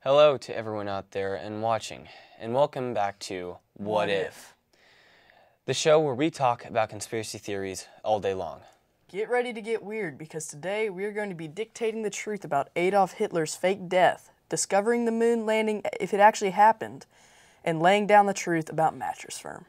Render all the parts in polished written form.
Hello to everyone out there and watching, and welcome back to What If? The show where we talk about conspiracy theories all day long. Get ready to get weird, because today we are going to be dictating the truth about Adolf Hitler's fake death, discovering the moon landing if it actually happened, and laying down the truth about Mattress Firm.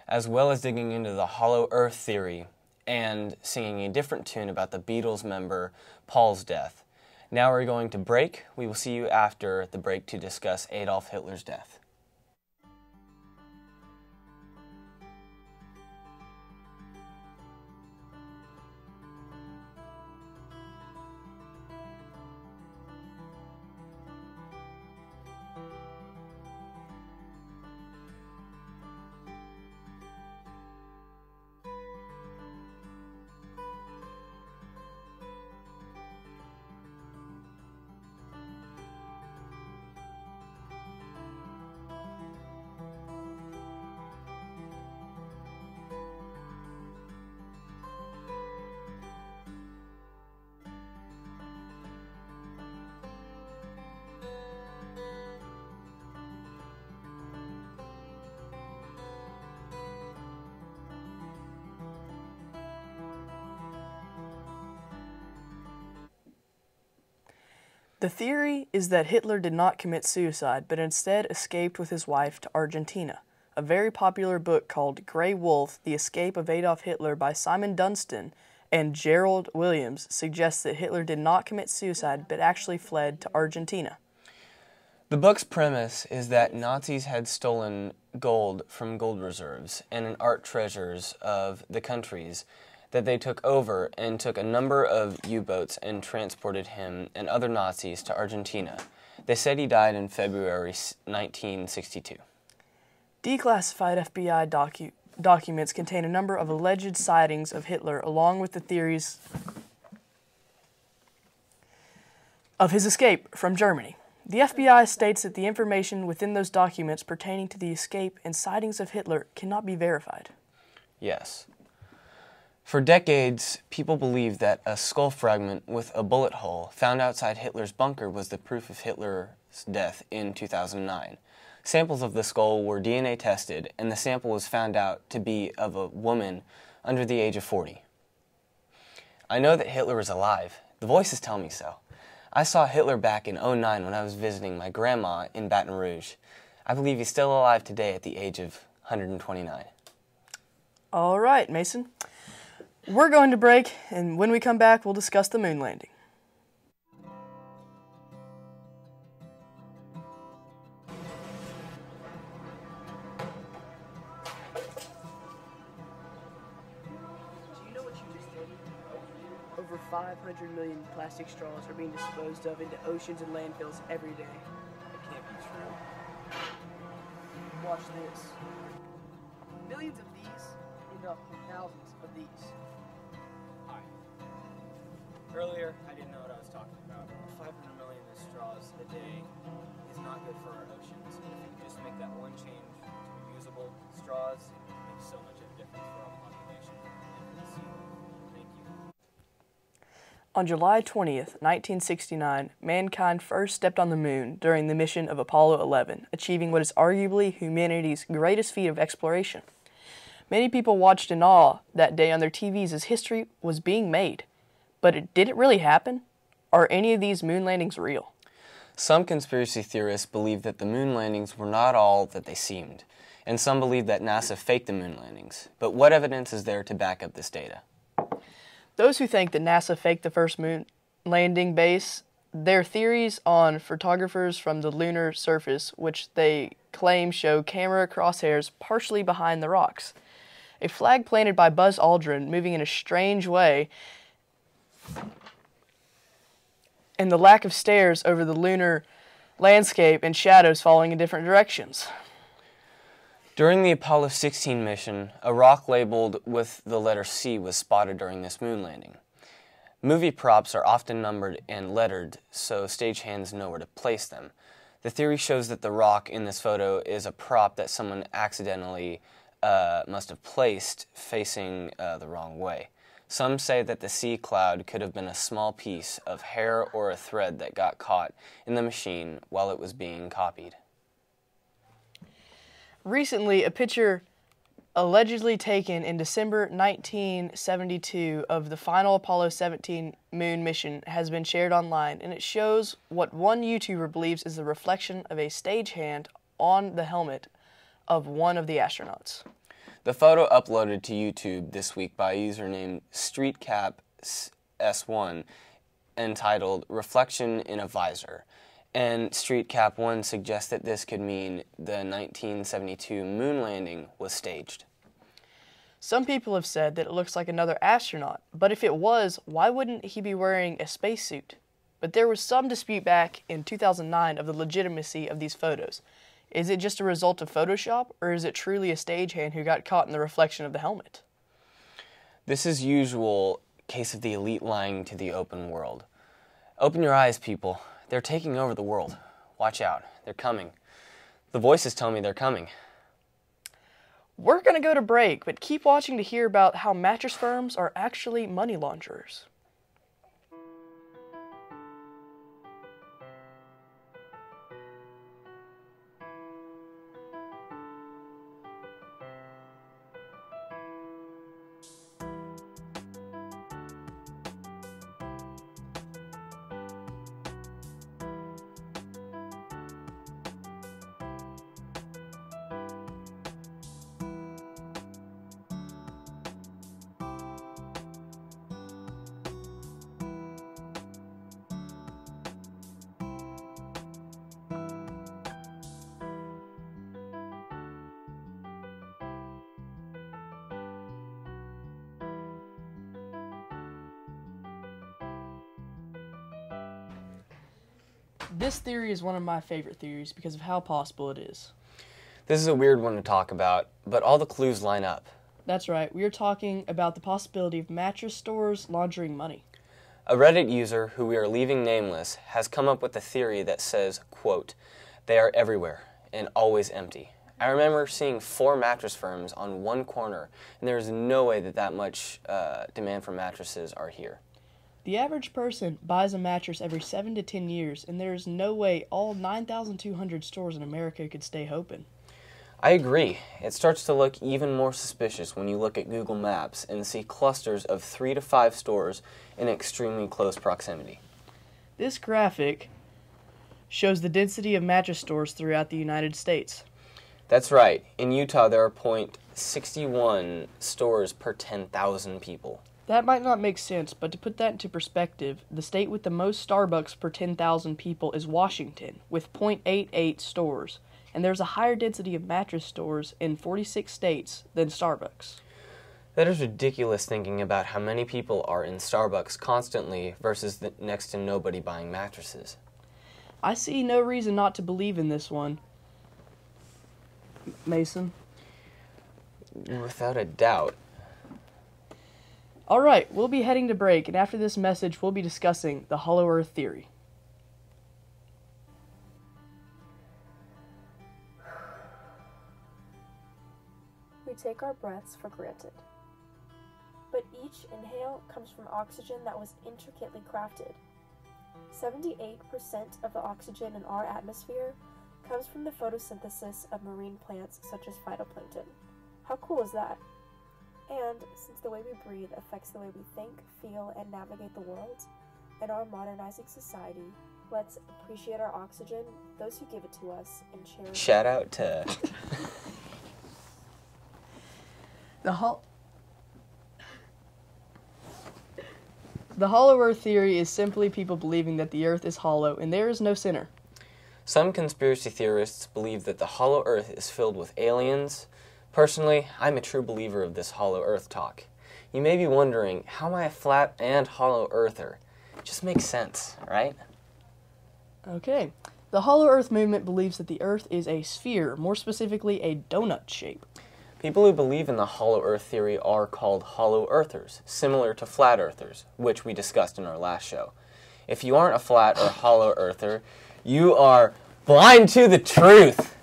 As well as digging into the hollow earth theory and singing a different tune about the Beatles member Paul's death. Now we're going to break. We will see you after the break to discuss Adolf Hitler's death. The theory is that Hitler did not commit suicide, but instead escaped with his wife to Argentina. A very popular book called Grey Wolf, The Escape of Adolf Hitler by Simon Dunstan and Gerald Williams suggests that Hitler did not commit suicide, but actually fled to Argentina. The book's premise is that Nazis had stolen gold from gold reserves and art treasures of the countries that they took over, and took a number of U-boats and transported him and other Nazis to Argentina. They said he died in February 1962. Declassified FBI documents contain a number of alleged sightings of Hitler, along with the theories of his escape from Germany. The FBI states that the information within those documents pertaining to the escape and sightings of Hitler cannot be verified. Yes. For decades, people believed that a skull fragment with a bullet hole found outside Hitler's bunker was the proof of Hitler's death in 2009. Samples of the skull were DNA tested, and the sample was found out to be of a woman under the age of 40. I know that Hitler is alive. The voices tell me so. I saw Hitler back in '09 when I was visiting my grandma in Baton Rouge. I believe he's still alive today at the age of 129. All right, Mason. We're going to break, and when we come back, we'll discuss the moon landing. Do you know what you just did? Over 500 million plastic straws are being disposed of into oceans and landfills every day. It can't be true. Watch this. Millions of these end up in thousands of these. Earlier, I didn't know what I was talking about. 500 million of straws a day is not good for our oceans. And if you just make that one change to reusable straws, it makes so much of a difference for our population and for the sea. Thank you. On July 20th, 1969, mankind first stepped on the moon during the mission of Apollo 11, achieving what is arguably humanity's greatest feat of exploration. Many people watched in awe that day on their TVs as history was being made. But did it really happen? Are any of these moon landings real? Some conspiracy theorists believe that the moon landings were not all that they seemed, and some believe that NASA faked the moon landings. But what evidence is there to back up this data? Those who think that NASA faked the first moon landing base their theories on photographers from the lunar surface, which they claim show camera crosshairs partially behind the rocks. A flag planted by Buzz Aldrin moving in a strange way, and the lack of stairs over the lunar landscape and shadows falling in different directions. During the Apollo 16 mission, a rock labeled with the letter C was spotted during this moon landing. Movie props are often numbered and lettered, so stagehands know where to place them. The theory shows that the rock in this photo is a prop that someone accidentally must have placed facing the wrong way. Some say that the C cloud could have been a small piece of hair or a thread that got caught in the machine while it was being copied. Recently, a picture allegedly taken in December 1972 of the final Apollo 17 moon mission has been shared online, and it shows what one YouTuber believes is the reflection of a stagehand on the helmet of one of the astronauts. The photo uploaded to YouTube this week by a user named StreetCapS1 entitled Reflection in a Visor. And StreetCap1 suggests that this could mean the 1972 moon landing was staged. Some people have said that it looks like another astronaut, but if it was, why wouldn't he be wearing a spacesuit? But there was some dispute back in 2009 of the legitimacy of these photos. Is it just a result of Photoshop, or is it truly a stagehand who got caught in the reflection of the helmet? This is usual case of the elite lying to the open world. Open your eyes, people. They're taking over the world. Watch out. They're coming. The voices tell me they're coming. We're going to go to break, but keep watching to hear about how mattress firms are actually money launderers. This theory is one of my favorite theories because of how possible it is. This is a weird one to talk about, but all the clues line up. That's right, we are talking about the possibility of mattress stores laundering money. A Reddit user, who we are leaving nameless, has come up with a theory that says, quote, "They are everywhere and always empty. I remember seeing 4 mattress firms on one corner, and there is no way that much demand for mattresses are here." The average person buys a mattress every 7 to 10 years, and there is no way all 9,200 stores in America could stay open. I agree. It starts to look even more suspicious when you look at Google Maps and see clusters of 3 to 5 stores in extremely close proximity. This graphic shows the density of mattress stores throughout the United States. That's right. In Utah, there are .61 stores per 10,000 people. That might not make sense, but to put that into perspective, the state with the most Starbucks per 10,000 people is Washington, with .88 stores, and there's a higher density of mattress stores in 46 states than Starbucks. That is ridiculous thinking about how many people are in Starbucks constantly versus the next to nobody buying mattresses. I see no reason not to believe in this one. Mason? Without a doubt. Alright, we'll be heading to break, and after this message, we'll be discussing the Hollow Earth theory. We take our breaths for granted. But each inhale comes from oxygen that was intricately crafted. 78% of the oxygen in our atmosphere comes from the photosynthesis of marine plants such as phytoplankton. How cool is that? And since the way we breathe affects the way we think, feel, and navigate the world, in our modernizing society, let's appreciate our oxygen, those who give it to us, and cherish. Shout out to The Hollow Earth theory is simply people believing that the Earth is hollow and there is no center. Some conspiracy theorists believe that the hollow Earth is filled with aliens. Personally, I'm a true believer of this hollow Earth talk. You may be wondering, how am I a flat and hollow earther? It just makes sense, right? Okay. The Hollow Earth movement believes that the Earth is a sphere, more specifically a donut shape. People who believe in the hollow Earth theory are called hollow earthers, similar to flat earthers, which we discussed in our last show. If you aren't a flat or hollow earther, you are blind to the truth.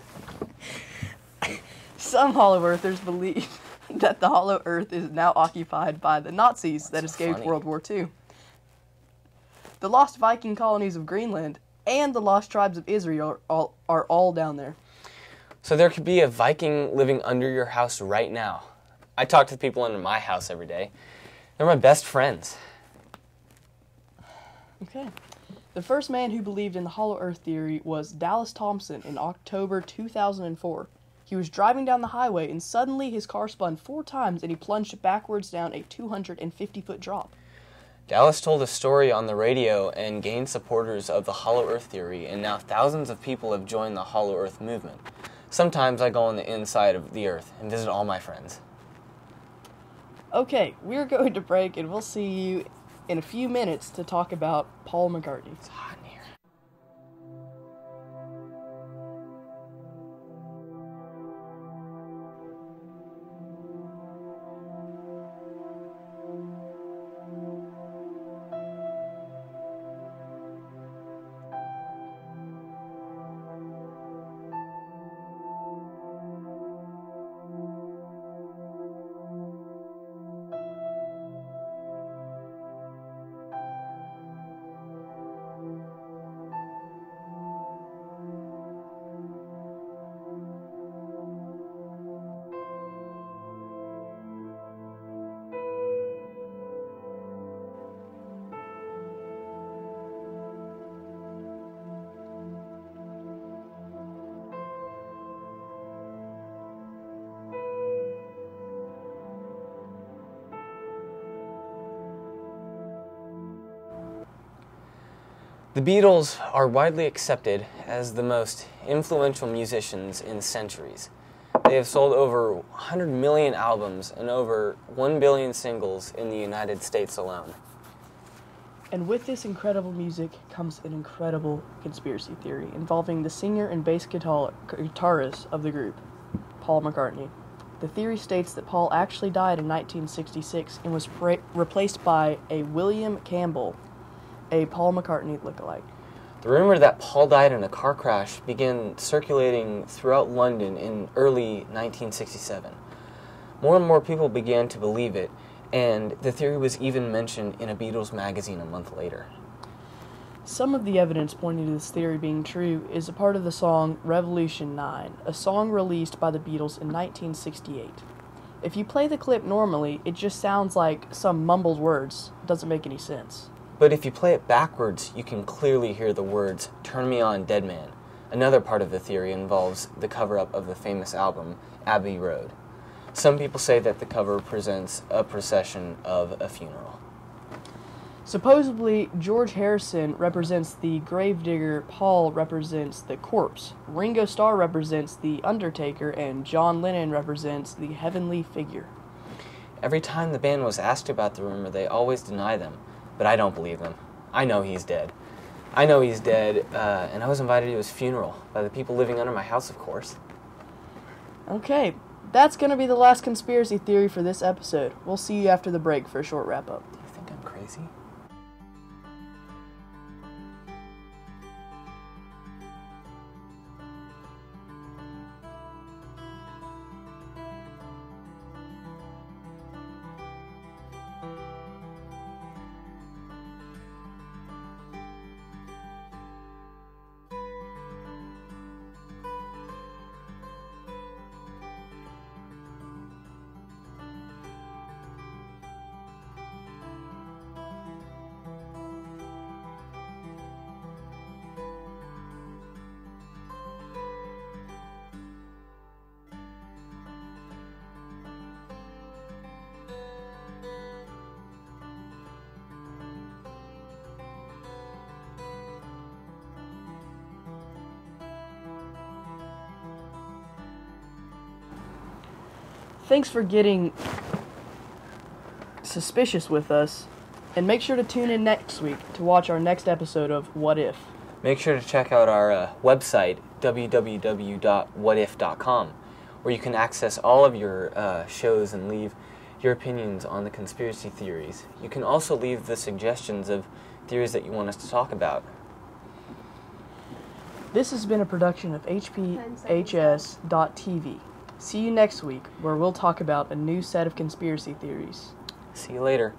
Some Hollow Earthers believe that the hollow earth is now occupied by the Nazis that That's so escaped funny. World War II. The lost Viking colonies of Greenland and the lost tribes of Israel are all down there. So there could be a Viking living under your house right now. I talk to the people under my house every day. They're my best friends. Okay. The first man who believed in the hollow earth theory was Dallas Thompson in October 2004. He was driving down the highway and suddenly his car spun 4 times and he plunged backwards down a 250-foot drop. Dallas told a story on the radio and gained supporters of the hollow earth theory, and now thousands of people have joined the hollow earth movement. Sometimes I go on the inside of the earth and visit all my friends. Okay, we're going to break and we'll see you in a few minutes to talk about Paul McCartney. It's hot in here. The Beatles are widely accepted as the most influential musicians in centuries. They have sold over 100 million albums and over 1 billion singles in the United States alone. And with this incredible music comes an incredible conspiracy theory involving the singer and bass guitarist of the group, Paul McCartney. The theory states that Paul actually died in 1966 and was replaced by a William Campbell, a Paul McCartney lookalike. The rumor that Paul died in a car crash began circulating throughout London in early 1967. More and more people began to believe it, and the theory was even mentioned in a Beatles magazine a month later. Some of the evidence pointing to this theory being true is a part of the song Revolution 9, a song released by the Beatles in 1968. If you play the clip normally, it just sounds like some mumbled words. It doesn't make any sense. But if you play it backwards, you can clearly hear the words, "Turn Me On, Dead Man." Another part of the theory involves the cover-up of the famous album, Abbey Road. Some people say that the cover presents a procession of a funeral. Supposedly, George Harrison represents the gravedigger, Paul represents the corpse, Ringo Starr represents the undertaker, and John Lennon represents the heavenly figure. Every time the band was asked about the rumor, they always deny them. But I don't believe them. I know he's dead. And I was invited to his funeral by the people living under my house, of course. Okay, that's going to be the last conspiracy theory for this episode. We'll see you after the break for a short wrap-up. Do you think I'm crazy? Thanks for getting suspicious with us, and make sure to tune in next week to watch our next episode of What If. Make sure to check out our website, www.whatif.com, where you can access all of your shows and leave your opinions on the conspiracy theories. You can also leave the suggestions of theories that you want us to talk about. This has been a production of HPHS.TV. See you next week, where we'll talk about a new set of conspiracy theories. See you later.